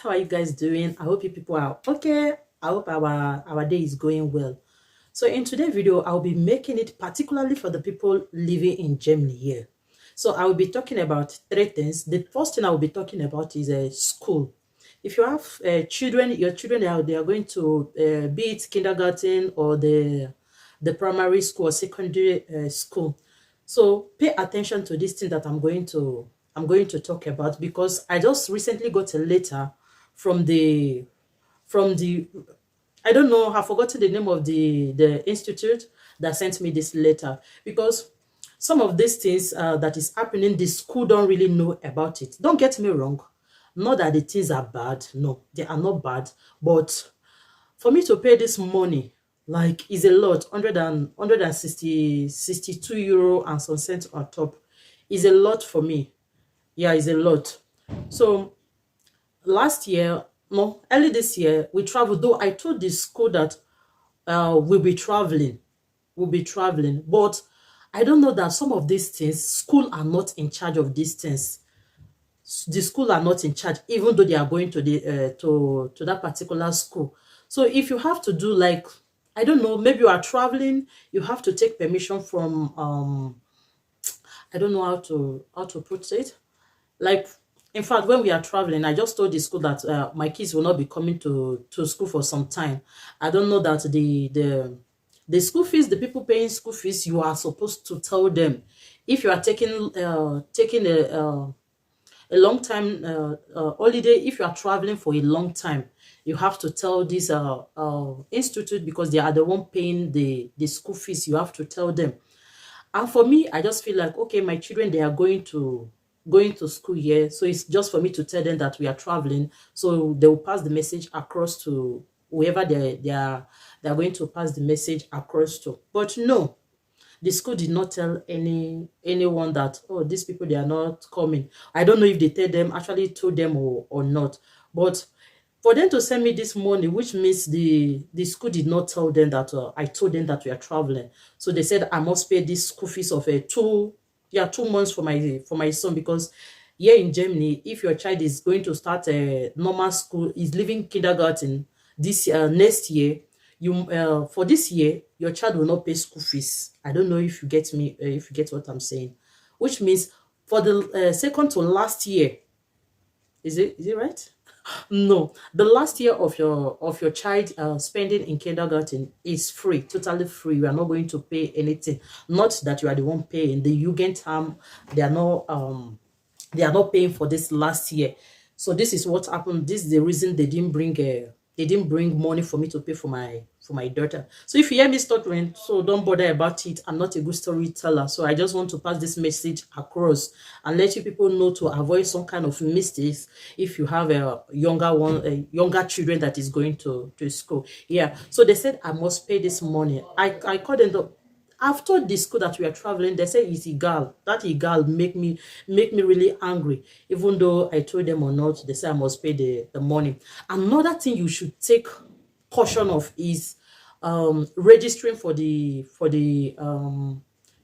How are you guys doing? I hope you people are okay. I hope our day is going well. So in today's video, I'll be making it particularly for the people living in Germany here. So I will be talking about three things. The first thing I will be talking about is a school. If you have children, your children they are going to be it kindergarten or the primary school or secondary school. So pay attention to this thing that I'm going to talk about, because I just recently got a letter from the I don't know, I've forgotten the name of the institute that sent me this letter, because some of these things that is happening, the school don't really know about it. Don't get me wrong. Not that the things are bad. No, they are not bad. But for me to pay this money, like, is a lot. 62 euro and some cents on top is a lot for me. Yeah, it's a lot. So last year, no, early this year, we traveled. Though I told the school that we'll be traveling, but I don't know that some of these things, school are not in charge of these things. The school are not in charge, even though they are going to the to that particular school. So if you have to do, like, I don't know, maybe you are traveling, you have to take permission from I don't know how to put it. Like, in fact, when we are traveling, I just told the school that my kids will not be coming to school for some time. I don't know that the school fees, the people paying school fees, you are supposed to tell them. If you are taking a long time holiday, if you are traveling for a long time, you have to tell this institute, because they are the one paying the school fees. You have to tell them. And for me, I just feel like, okay, my children, they are going to school here, so it's just for me to tell them that we are traveling, so they will pass the message across to whoever they are going to pass the message across to. But no, the school did not tell anyone that, oh, these people, they are not coming. I don't know if they actually told them or not. But for them to send me this money, which means the school did not tell them that I told them that we are traveling. So they said I must pay this school fees of 2 months for my son, because here in Germany, if your child is going to start a normal school, is leaving kindergarten this next year, you for this year, your child will not pay school fees. I don't know if you get me, if you get what I'm saying. Which means for the second to last year, is it right? No, the last year of your child spending in kindergarten is free, totally free. You are not going to pay anything. Not that you are the one paying. The Jugendamt, they are not paying for this last year. So this is what happened. This is the reason they didn't bring money for me to pay for my daughter. So if you hear me stuttering, so don't bother about it. I'm not a good storyteller, so I just want to pass this message across and let you people know to avoid some kind of mistakes if you have a younger children that is going to school. Yeah, so they said I must pay this money. I called them up after the school that we are traveling. They say it's illegal. That illegal make me really angry. Even though I told them or not, they say I must pay the money. Another thing you should take caution of is registering for the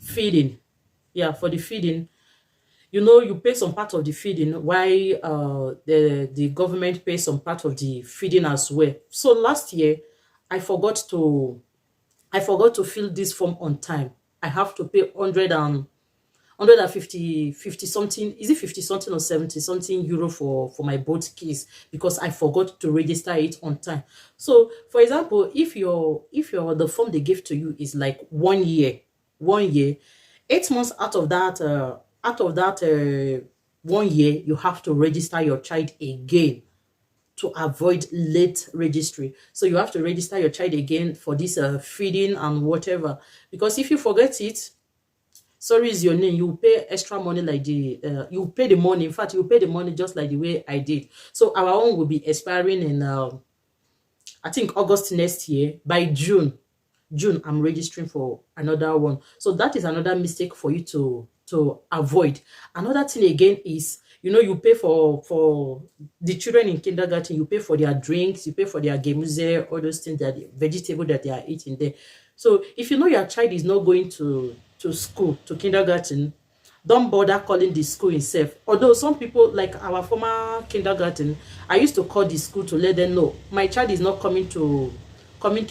feeding. Yeah, for the feeding. You pay some part of the feeding, while the government pays some part of the feeding as well. So last year, I forgot to I forgot to fill this form on time. I have to pay 150 something. Is it 50 something or 70 something euro for my both keys, because I forgot to register it on time. So, for example, if your the form they give to you is like 1 year, 8 months out of that 1 year, you have to register your child again to avoid late registry. So you have to register your child again for this feeding and whatever. Because if you forget it, sorry is your name, you pay extra money, like you pay the money. In fact, you pay the money just like the way I did. So our own will be expiring in I think August next year. By June, I'm registering for another one. So that is another mistake for you to avoid. Another thing again is, you pay for the children in kindergarten, you pay for their drinks, you pay for their gemuse, all those things, that vegetable that they are eating there. So if you know your child is not going to school, to kindergarten, don't bother calling the school itself. Although some people, like our former kindergarten, I used to call the school to let them know my child is not coming to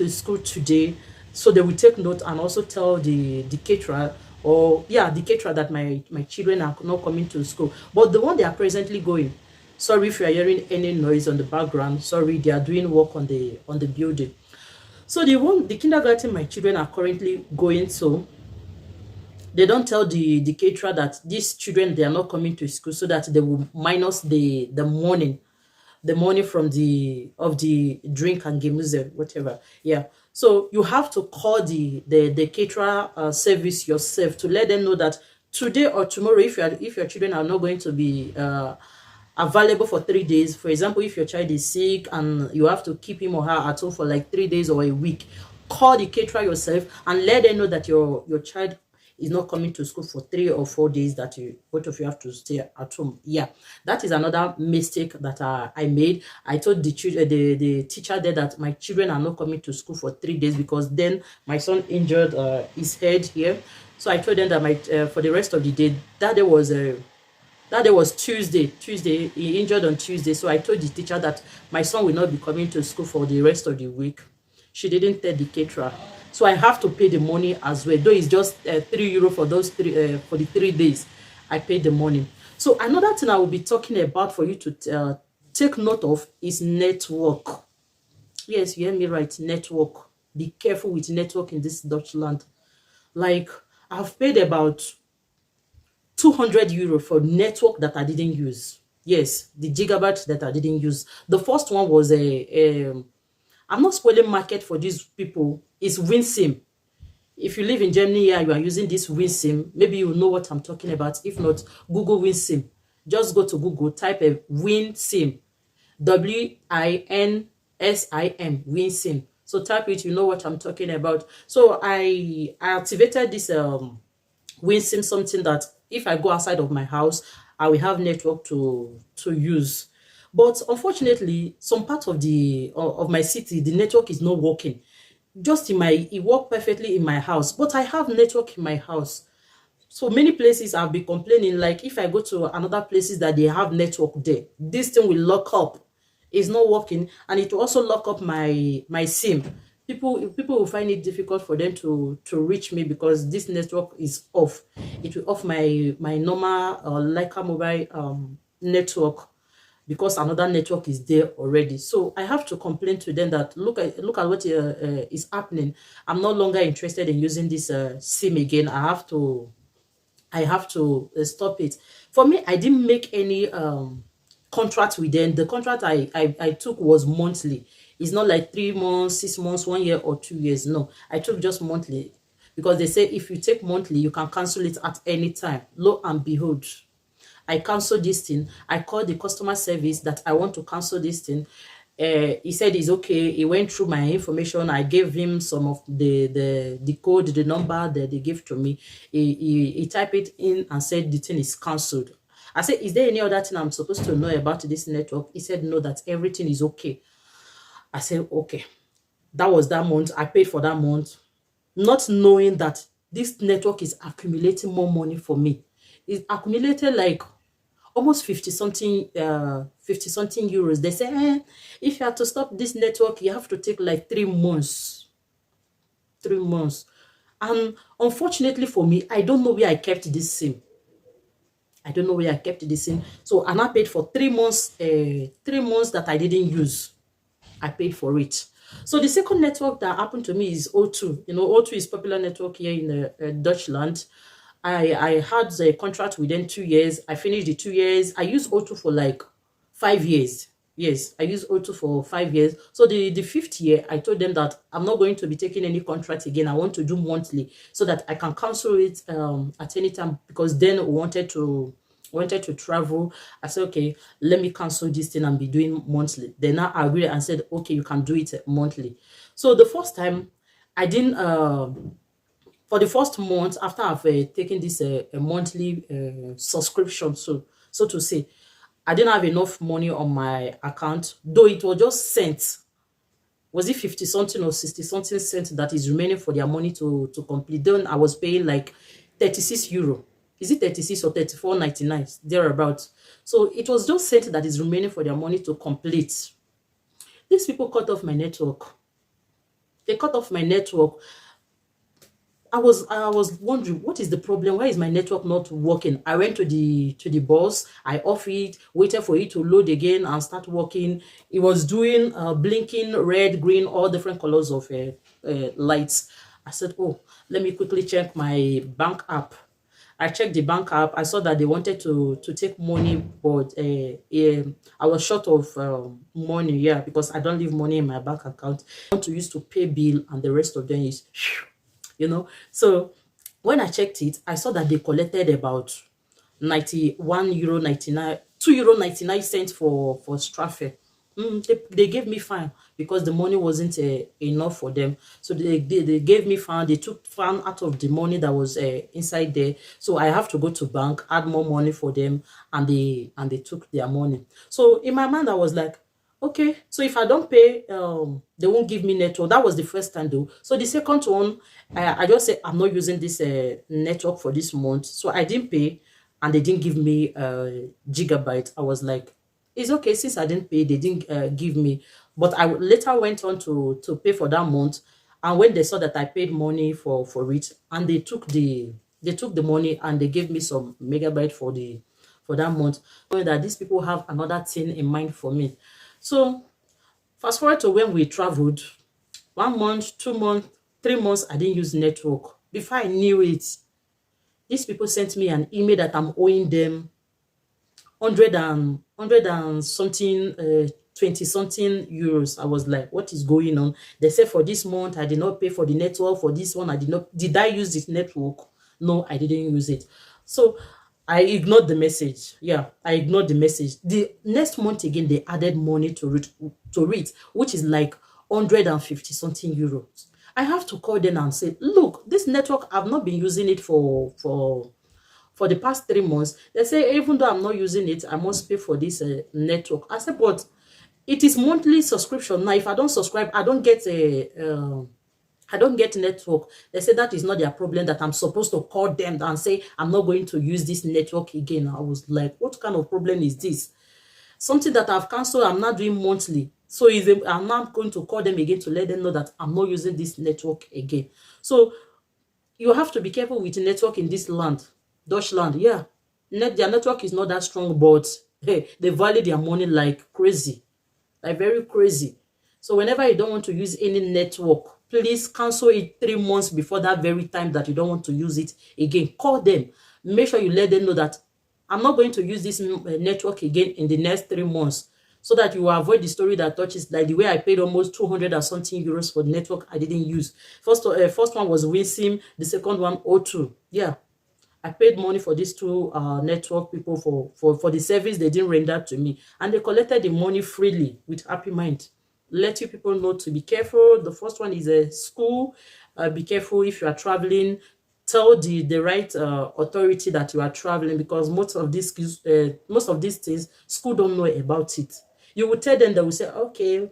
school today, so they will take note and also tell the caterer, or yeah, the caterer, that my children are not coming to school. But the one they are presently going, sorry if you are hearing any noise on the background, sorry, they are doing work on the building. So the kindergarten my children are currently going to, they don't tell the caterer that these children, they are not coming to school, so that they will minus the money from the drink and games, whatever. Yeah. So you have to call the caterer service yourself to let them know that today or tomorrow, if your children are not going to be available for 3 days. For example, if your child is sick and you have to keep him or her at home for like 3 days or a week, call the caterer yourself and let them know that your child is not coming to school for 3 or 4 days, that you both of you have to stay at home. Yeah, that is another mistake that I made. I told the teacher there that my children are not coming to school for 3 days, because then my son injured his head here. So I told them that my for the rest of the day, that day was Tuesday. He injured on Tuesday. So I told the teacher that my son will not be coming to school for the rest of the week. She didn't tell the caterer. So I have to pay the money as well. Though it's just €3 for those for the 3 days. I paid the money. So another thing I will be talking about for you to take note of is network. Yes, you hear me right, network. Be careful with network in this Dutchland. Like, I've paid about €200 for network that I didn't use. Yes, the gigabyte that I didn't use. The first one was I'm not spoiling market for these people. It's WinSim. If you live in Germany, yeah, you are using this WinSim, maybe you know what I'm talking about. If not, Google WinSim. Just go to Google, type a WinSim, WINSIM, WinSim. So type it, you know what I'm talking about. So I activated this WinSim, something that if I go outside of my house, I will have network to use. But unfortunately, some part of my city, the network is not working. Just it worked perfectly in my house, but I have network in my house. So many places I've been complaining, like if I go to another places that they have network there, this thing will lock up. It's not working, and it will also lock up my SIM. People will find it difficult for them to reach me, because this network is off. It will off my normal Leica mobile network, because another network is there already. So I have to complain to them that look at what is happening. I'm no longer interested in using this SIM again. I have to stop it. For me, I didn't make any contract with them. The contract I took was monthly. It's not like 3 months, 6 months, 1 year, or 2 years. No, I took just monthly, because they say if you take monthly, you can cancel it at any time. Lo and behold, I canceled this thing. I called the customer service that I want to cancel this thing. He said it's okay. He went through my information. I gave him some of the code, the number that they gave to me. He typed it in and said the thing is cancelled. I said, is there any other thing I'm supposed to know about this network? He said no, that everything is okay. I said okay. That was that month. I paid for that month, not knowing that this network is accumulating more money for me. It accumulated like almost 50 something euros. They say, if you have to stop this network, you have to take like 3 months. 3 months. And unfortunately for me, I don't know where I kept this SIM. I don't know where I kept this SIM. So, and I paid for 3 months, 3 months that I didn't use. I paid for it. So the second network that happened to me is O2. You know, O2 is popular network here in Dutchland. I had a contract within 2 years. I finished the 2 years. I used O2 for like 5 years. Yes, I used O2 for 5 years. So the 5th year, I told them that I'm not going to be taking any contract again. I want to do monthly, so that I can cancel it at any time, because then we wanted to travel. I said, okay, let me cancel this thing and be doing monthly. They now agreed and said, okay, you can do it monthly. So the first time, I didn't for the first month after I've taken this monthly subscription, so to say, I didn't have enough money on my account, though it was just cents. Was it 50 something or 60 something cents that is remaining for their money to complete? Then I was paying like €36. Is it 36 or 34.99 thereabout? So it was just cent that is remaining for their money to complete. These people cut off my network. They cut off my network. I was wondering, what is the problem? Why is my network not working? I went to the boss, I off it, waited for it to load again and start working. It was doing blinking red, green, all different colors of lights. I said, oh, let me quickly check my bank app. I checked the bank app. I saw that they wanted to take money, but I was short of money, yeah, because I don't leave money in my bank account. I want to use to pay bill, and the rest of them is So when I checked it, I saw that they collected about 91 euro 99, 2 euro 99 cents for Strafe. They gave me fine because the money wasn't enough for them. So they gave me fine. They took fine out of the money that was inside there. So I have to go to bank, add more money for them, and they took their money. So in my mind, I was like, okay, so if I don't pay, they won't give me network. That was the first time though. So the second one, I just said I'm not using this network for this month. So I didn't pay, and they didn't give me gigabyte. I was like, it's okay, since I didn't pay, they didn't give me. But I later went on to pay for that month, and when they saw that I paid money for it, and they took the money and they gave me some megabyte for that month, knowing that these people have another thing in mind for me. So fast forward to when we traveled, 1 month, 2 months, 3 months, I didn't use network. Before I knew it, these people sent me an email that I'm owing them 100 and something 20 something euros. I was like, what is going on? They said for this month I did not pay for the network. For this one, did I use this network? No, I didn't use it. So I ignored the message. Yeah, I ignored the message. The next month again, they added money to it, which is like 150 something euros. I have to call them and say, look, this network, I've not been using it for the past 3 months. They say, even though I'm not using it, I must pay for this network. I said, but it is monthly subscription. Now, if I don't subscribe, I don't get network. They say that is not their problem, that I'm supposed to call them and say, I'm not going to use this network again. I was like, what kind of problem is this? Something that I've cancelled, I'm not doing monthly. So I'm not going to call them again to let them know that I'm not using this network again. So you have to be careful with the network in this land. Deutschland, yeah. Their network is not that strong, but hey, they value their money like crazy. Like very crazy. So whenever you don't want to use any network, please cancel it 3 months before that very time that you don't want to use it again. Call them. Make sure you let them know that I'm not going to use this network again in the next 3 months, so that you will avoid the story that touches, like the way I paid almost 200 or something euros for the network I didn't use. First one was Winsim, the second one O2. Yeah, I paid money for these two network people for the service they didn't render to me, and they collected the money freely with happy mind. Let you people know to be careful. The first one is a school. Be careful if you are traveling. Tell the right authority that you are traveling, because most of these things school don't know about it. You will tell them, they will say, okay,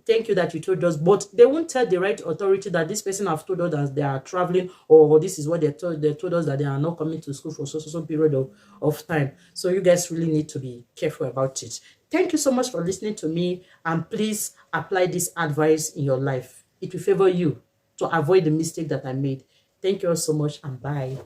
thank you that you told us, but they won't tell the right authority that this person have told us that they are traveling, or this is what they told us, that they are not coming to school for so period of time. So you guys really need to be careful about it. Thank you so much for listening to me, and please apply this advice in your life. It will favor you to avoid the mistake that I made. Thank you all so much, and bye.